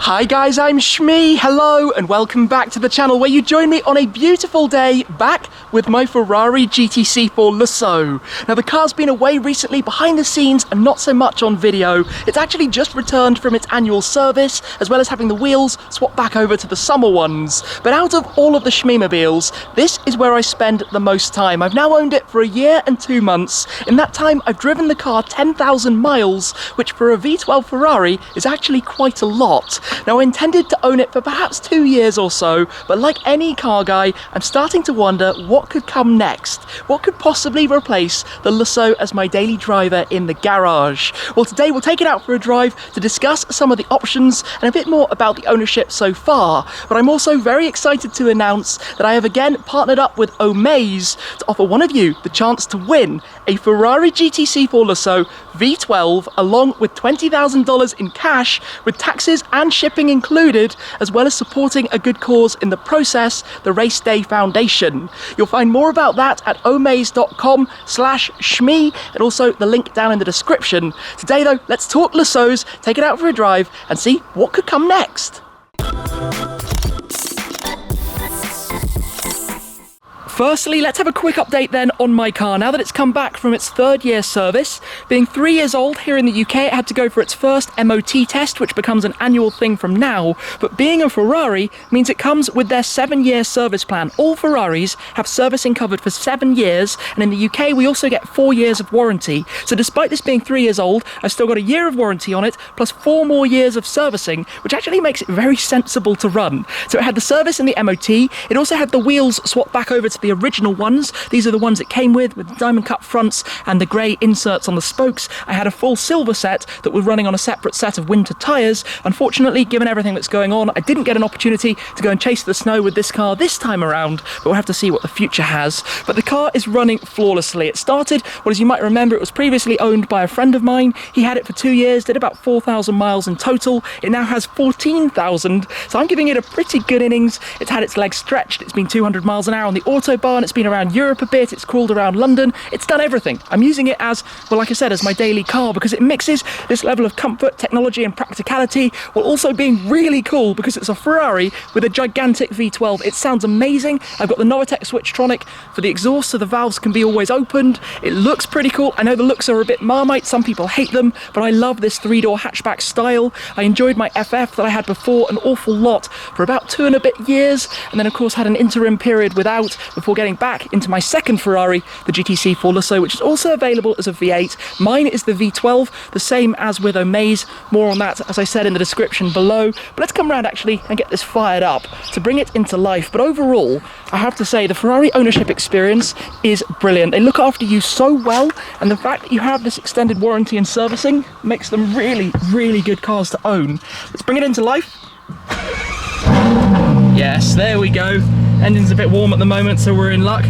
Hi guys, I'm Shmee, hello and welcome back to the channel where you join me on a beautiful day back with my Ferrari GTC4Lusso. Now the car's been away recently behind the scenes and not so much on video. It's actually just returned from its annual service as well as having the wheels swapped back over to the summer ones. But out of all of the Shmeemobiles, this is where I spend the most time. I've now owned it for a year and 2 months. In that time I've driven the car 10,000 miles, which for a V12 Ferrari is actually quite a lot. Now I intended to own it for perhaps 2 years or so, but like any car guy, I'm starting to wonder what could come next. What could possibly replace the Lusso as my daily driver in the garage? Well, today we'll take it out for a drive to discuss some of the options and a bit more about the ownership so far. But I'm also very excited to announce that I have again partnered up with Omaze to offer one of you the chance to win a Ferrari GTC4Lusso V12 along with $20,000 in cash with taxes and shipping included, as well as supporting a good cause in the process, the Race Day Foundation. You'll find more about that at omaze.com/shmee and also the link down in the description. Today though, let's talk Lussos, take it out for a drive and see what could come next. Firstly, let's have a quick update then on my car. Now that it's come back from its 3rd year service, being 3 years old here in the UK, it had to go for its first MOT test, which becomes an annual thing from now. But being a Ferrari means it comes with their 7-year service plan. All Ferraris have servicing covered for 7 years, and in the UK we also get 4 years of warranty. So despite this being 3 years old, I've still got a year of warranty on it, plus 4 more years of servicing, which actually makes it very sensible to run. So it had the service and the MOT. It also had the wheels swapped back over to the original ones. These are the ones it came with the diamond cut fronts and the grey inserts on the spokes. I had a full silver set that was running on a separate set of winter tyres. Unfortunately, given everything that's going on, I didn't get an opportunity to go and chase the snow with this car this time around, but we'll have to see what the future has. But the car is running flawlessly. It started, well, as you might remember, it was previously owned by a friend of mine. He had it for 2 years, did about 4,000 miles in total. It now has 14,000, so I'm giving it a pretty good innings. It's had its legs stretched, it's been 200 miles an hour on the Autobahn, it's been around Europe a bit, it's crawled around London, it's done everything. I'm using it as, well, like I said, as my daily car because it mixes this level of comfort, technology and practicality while also being really cool because it's a Ferrari with a gigantic V12. It sounds amazing. I've got the Novitec Switchtronic for the exhaust so the valves can be always opened. It looks pretty cool. I know the looks are a bit Marmite, some people hate them, but I love this 3-door hatchback style. I enjoyed my FF that I had before an awful lot for about 2 and a bit years, and then of course had an interim period without before getting back into my second Ferrari, the GTC4Lusso, which is also available as a V8. Mine is the V12, the same as with Omaze. More on that, as I said, in the description below. But let's come around actually and get this fired up to bring it into life. But overall, I have to say the Ferrari ownership experience is brilliant. They look after you so well, and the fact that you have this extended warranty and servicing makes them really, really good cars to own. Let's bring it into life. Yes, there we go. Engine's a bit warm at the moment, so we're in luck.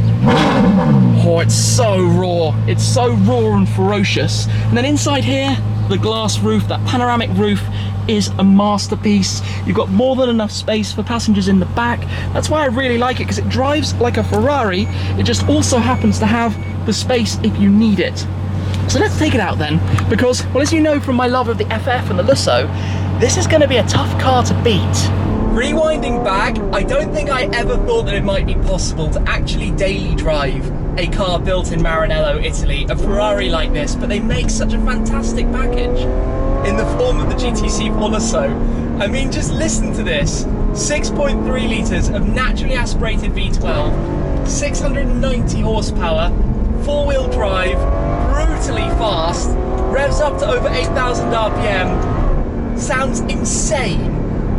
Oh, it's so raw. It's so raw and ferocious. And then inside here, the glass roof, that panoramic roof, is a masterpiece. You've got more than enough space for passengers in the back. That's why I really like it, because it drives like a Ferrari. It just also happens to have the space if you need it. So let's take it out then, because, well, as you know from my love of the FF and the Lusso, this is going to be a tough car to beat. Rewinding back, I don't think I ever thought that it might be possible to actually daily drive a car built in Maranello, Italy, a Ferrari like this, but they make such a fantastic package in the form of the GTC4Lusso. I mean, just listen to this. 6.3 litres of naturally aspirated V12, 690 horsepower, 4-wheel drive, brutally fast, revs up to over 8,000 RPM, sounds insane.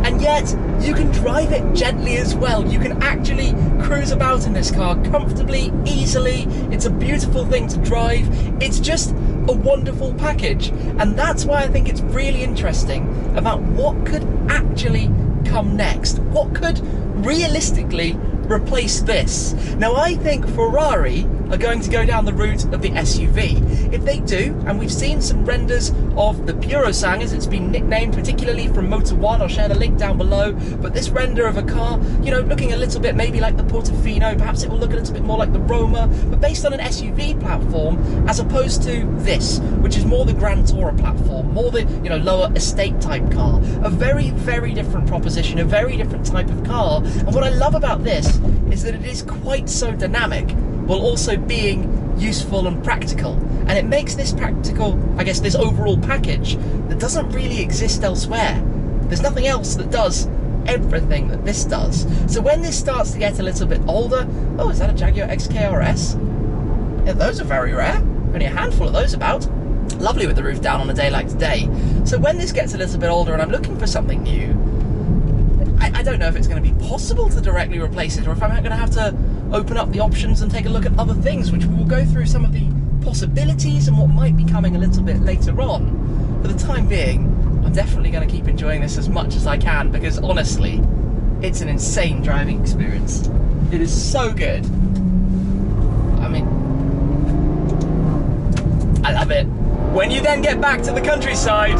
And yet, you can drive it gently as well. You can actually cruise about in this car comfortably, easily. It's a beautiful thing to drive. It's just a wonderful package. And that's why I think it's really interesting about what could actually come next. What could realistically replace this? Now, I think Ferrari are going to go down the route of the SUV. If they do, and we've seen some renders of the Purosang, as it's been nicknamed, particularly from Motor One, I'll share the link down below, but this render of a car, you know, looking a little bit maybe like the Portofino, perhaps it will look a little bit more like the Roma, but based on an SUV platform, as opposed to this, which is more the Grand Tourer platform, more the, you know, lower estate type car. A very, very different proposition, a very different type of car. And what I love about this is that it is quite so dynamic, while also being useful and practical. And it makes this practical, I guess, this overall package that doesn't really exist elsewhere. There's nothing else that does everything that this does. So when this starts to get a little bit older, oh, is that a Jaguar XKRS? Yeah, those are very rare. Only a handful of those about. Lovely with the roof down on a day like today. So when this gets a little bit older and I'm looking for something new, I don't know if it's going to be possible to directly replace it, or if I'm going to have to open up the options and take a look at other things, which we will go through some of the possibilities and what might be coming a little bit later on. For the time being, I'm definitely going to keep enjoying this as much as I can, because honestly, it's an insane driving experience. It is so good. I mean, I love it. When you then get back to the countryside,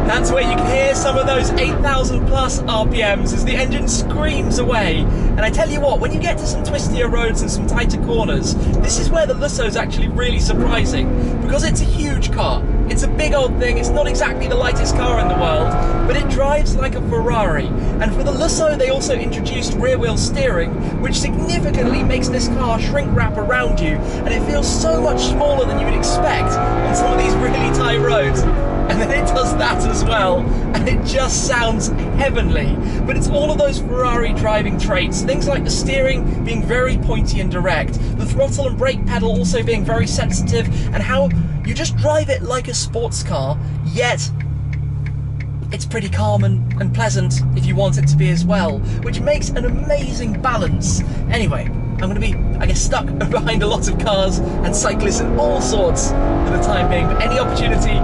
that's where you can hear some of those 8,000 plus RPMs as the engine screams away. And I tell you what, when you get to some twistier roads and some tighter corners, this is where the Lusso is actually really surprising, because it's a huge car. It's a big old thing, it's not exactly the lightest car in the world, but it drives like a Ferrari. And for the Lusso, they also introduced rear wheel steering, which significantly makes this car shrink wrap around you, and it feels so much smaller than you would expect on some of these really tight roads. And then it does that as well, and it just sounds heavenly. But it's all of those Ferrari driving traits, things like the steering being very pointy and direct, the throttle and brake pedal also being very sensitive, and how you just drive it like a sports car, yet it's pretty calm and pleasant if you want it to be as well, which makes an amazing balance. Anyway, I'm going to be, I guess, stuck behind a lot of cars and cyclists and all sorts for the time being, but any opportunity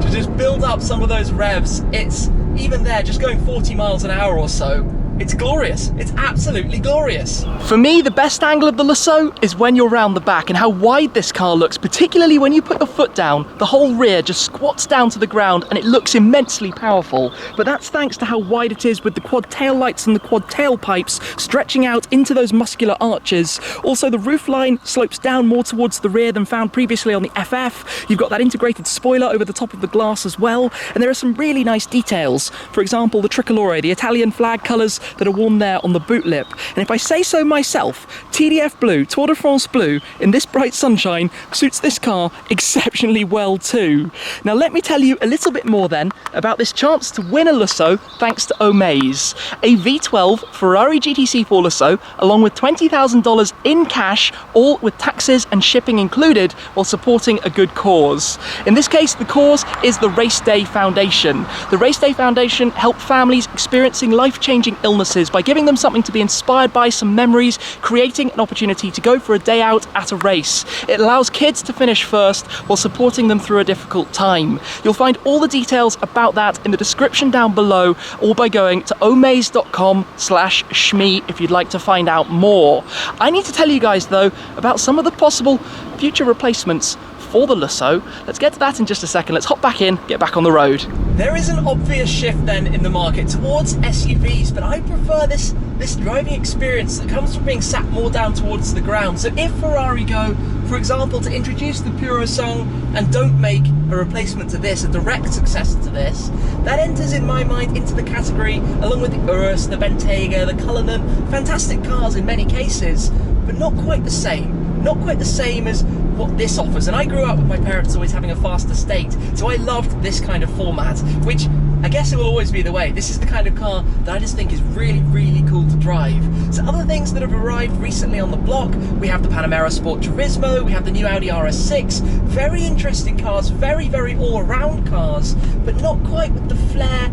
to just build up some of those revs, it's even there, just going 40 miles an hour or so, it's glorious. It's absolutely glorious. For me, the best angle of the Lusso is when you're round the back and how wide this car looks, particularly when you put your foot down. The whole rear just squats down to the ground and it looks immensely powerful. But that's thanks to how wide it is, with the quad tail lights and the quad tailpipes stretching out into those muscular arches. Also, the roof line slopes down more towards the rear than found previously on the FF. You've got that integrated spoiler over the top of the glass as well. And there are some really nice details. For example, the tricolore, the Italian flag colours that are worn there on the boot lip. And if I say so myself, TDF blue, Tour de France blue, in this bright sunshine suits this car exceptionally well too. Now let me tell you a little bit more then about this chance to win a Lusso thanks to Omaze. A V12 Ferrari GTC4Lusso along with $20,000 in cash, all with taxes and shipping included, while supporting a good cause. In this case, the cause is the Race Day Foundation. The Race Day Foundation help families experiencing life-changing illnesses by giving them something to be inspired by, some memories, creating an opportunity to go for a day out at a race. It allows kids to finish first while supporting them through a difficult time. You'll find all the details about that in the description down below, or by going to omaze.com/shmee if you'd like to find out more. I need to tell you guys though about some of the possible future replacements for the Lusso. Let's get to that in just a second. Let's hop back in, get back on the road. There is an obvious shift then in the market towards SUVs, but I prefer this driving experience that comes from being sat more down towards the ground. So if Ferrari go, for example, to introduce the Purosang and don't make a replacement to this, a direct successor to this, that enters in my mind into the category, along with the Urus, the Bentayga, the Cullinan, fantastic cars in many cases, but not quite the same. Not quite the same as what this offers. And I grew up with my parents always having a fast estate, so I loved this kind of format, which I guess it will always be the way. This is the kind of car that I just think is really, really cool to drive. So other things that have arrived recently on the block, we have the Panamera Sport Turismo, we have the new Audi RS6, very interesting cars, very, very all-around cars, but not quite with the flair,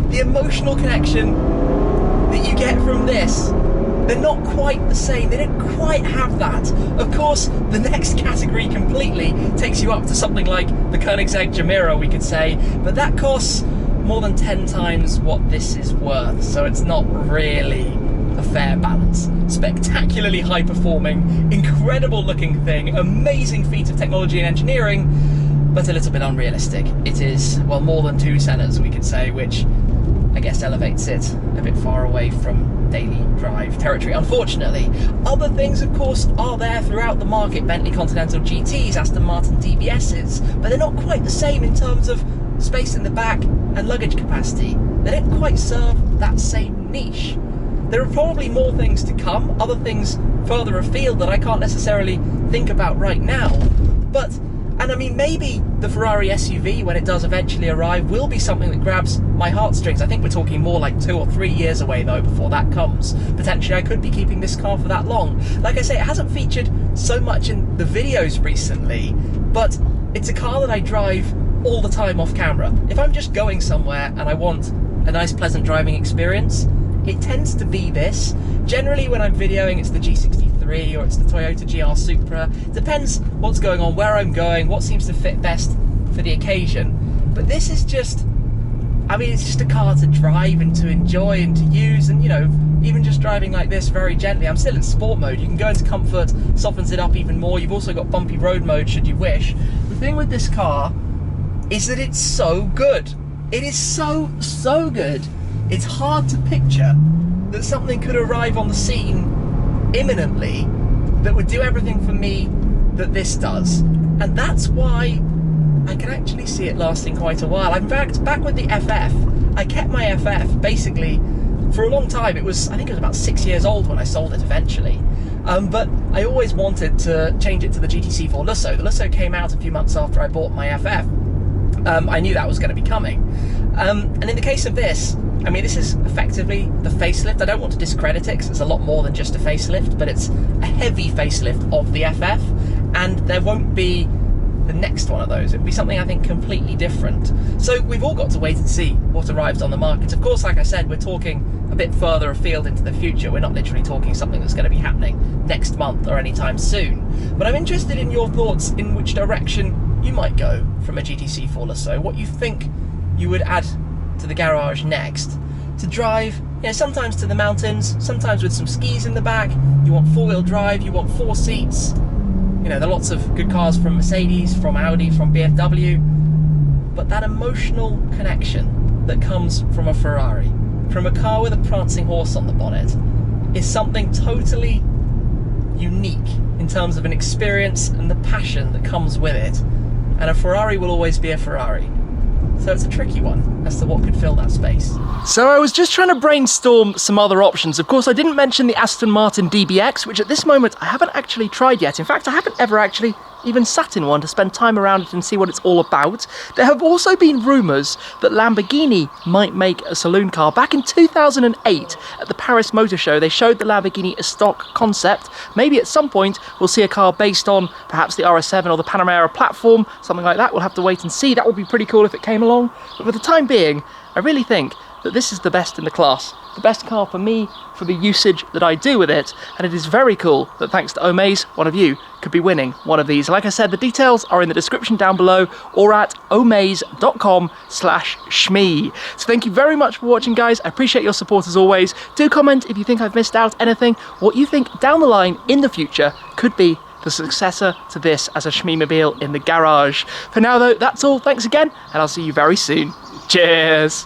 the emotional connection that you get from this. They're not quite the same, they don't quite have that. Of course, the next category completely takes you up to something like the Koenigsegg Gemera, we could say, but that costs more than 10 times what this is worth, so it's not really a fair balance. Spectacularly high performing, incredible looking thing, amazing feat of technology and engineering, but a little bit unrealistic. It is, well, more than 2 Sennas, we could say, which I guess elevates it a bit far away from daily drive territory, unfortunately. Other things, of course, are there throughout the market. Bentley Continental GTs, Aston Martin DBSs, but they're not quite the same in terms of space in the back and luggage capacity. They don't quite serve that same niche. There are probably more things to come, other things further afield that I can't necessarily think about right now, but and I mean, maybe the Ferrari SUV, when it does eventually arrive, will be something that grabs my heartstrings. I think we're talking more like 2 or 3 years away, though, before that comes. Potentially, I could be keeping this car for that long. Like I say, it hasn't featured so much in the videos recently, but it's a car that I drive all the time off camera. If I'm just going somewhere and I want a nice, pleasant driving experience, it tends to be this. Generally, when I'm videoing, it's the G63 or it's the Toyota GR Supra. Depends what's going on, where I'm going, what seems to fit best for the occasion. But this is just, I mean, it's just a car to drive and to enjoy and to use, and, you know, even just driving like this very gently. I'm still in sport mode. You can go into comfort, softens it up even more. You've also got bumpy road mode should you wish. The thing with this car is that it's so good. It is so good. It's hard to picture that something could arrive on the scene imminently that would do everything for me that this does. And that's why I can actually see it lasting quite a while. In fact, back with the FF, I kept my FF basically for a long time. I think it was about 6 years old when I sold it eventually. But I always wanted to change it to the GTC4Lusso. The Lusso came out a few months after I bought my FF. I knew that was going to be coming. And in the case of this, I mean, this is effectively the facelift. I don't want to discredit it because it's a lot more than just a facelift, but it's a heavy facelift of the FF, and there won't be the next one of those. It'll be something, I think, completely different. So we've all got to wait and see what arrives on the market. Of course, like I said, we're talking a bit further afield into the future. We're not literally talking something that's going to be happening next month or anytime soon. But I'm interested in your thoughts in which direction you might go from a GTC4Lusso, what you think you would add to the garage next to drive, you know, sometimes to the mountains, sometimes with some skis in the back. You want 4-wheel drive, you want 4 seats. You know, there are lots of good cars from Mercedes, from Audi, from BMW, but that emotional connection that comes from a Ferrari, from a car with a prancing horse on the bonnet, is something totally unique in terms of an experience and the passion that comes with it. And a Ferrari will always be a Ferrari. So it's a tricky one as to what could fill that space. So I was just trying to brainstorm some other options. Of course, I didn't mention the Aston Martin DBX, which at this moment I haven't actually tried yet. In fact, I haven't ever actually even sat in one to spend time around it and see what it's all about. There have also been rumours that Lamborghini might make a saloon car. Back in 2008 at the Paris Motor Show, they showed the Lamborghini a stock concept. Maybe at some point we'll see a car based on perhaps the RS7 or the Panamera platform, something like that. We'll have to wait and see. That would be pretty cool if it came along. But for the time being, I really think that this is the best in the class. The best car for me, for the usage that I do with it, and it is very cool that thanks to Omaze, one of you could be winning one of these. Like I said, the details are in the description down below or at omaze.com/shmee. So thank you very much for watching, guys. I appreciate your support as always. Do comment if you think I've missed out anything, what you think down the line in the future could be the successor to this as a Shmee-mobile in the garage. For now though, that's all. Thanks again, and I'll see you very soon. Cheers!